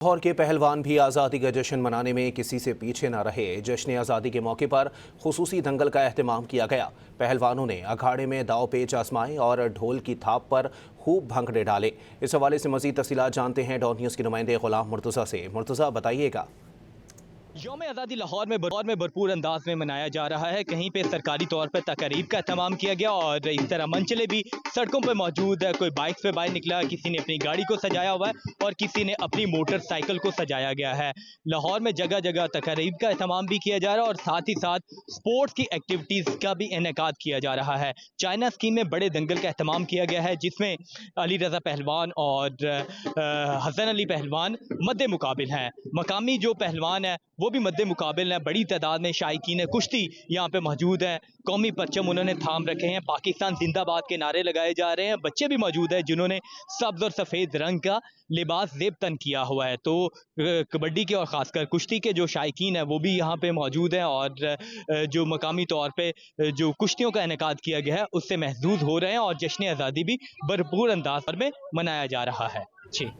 लाहौर के पहलवान भी आज़ादी का जश्न मनाने में किसी से पीछे न रहे। जश्न आज़ादी के मौके पर खुसूसी दंगल का एहतमाम किया गया। पहलवानों ने अखाड़े में दाव पेच आजमाए और ढोल की थाप पर खूब भंगड़े डाले। इस हवाले से मजीद तफसीलात जानते हैं डॉट न्यूज़ के नुमाइंदे गुलाम मुर्तज़ा से। मुर्तज़ा, बताइएगा। यौम आज़ादी लाहौर में भरपूर अंदाज में मनाया जा रहा है। कहीं पे सरकारी तौर पर तकरीब का एहतमाम किया गया और इस तरह मंचले भी सड़कों पर मौजूद है। कोई बाइक पे बाहर निकला, किसी ने अपनी गाड़ी को सजाया हुआ है और किसी ने अपनी मोटरसाइकिल को सजाया गया है। लाहौर में जगह जगह तकरीब का एहतमाम भी किया जा रहा है और साथ ही साथ स्पोर्ट्स की एक्टिविटीज़ का भी इनेकाद किया जा रहा है। चाइना स्कीम में बड़े दंगल का एहतमाम किया गया है, जिसमें अली रज़ा पहलवान और हसन अली पहलवान मद्दे मुकाबिल हैं। मकामी जो पहलवान है वो भी मद्दे मुकाबिल है। बड़ी तादाद में शायकीन कुश्ती यहाँ पे मौजूद हैं। कौमी परचम उन्होंने थाम रखे हैं। पाकिस्तान जिंदाबाद के नारे लगाए जा रहे हैं। बच्चे भी मौजूद हैं जिन्होंने सब्ज और सफ़ेद रंग का लिबास ज़ेब तन किया हुआ है। तो कबड्डी के और ख़ासकर कुश्ती के जो शायकीन है वो भी यहाँ पे मौजूद हैं और जो मकामी तौर पर जो कुश्तियों का इनेकाद किया गया है उससे महजूज हो रहे हैं और जश्न आज़ादी भी भरपूर अंदाज में मनाया जा रहा है। जी।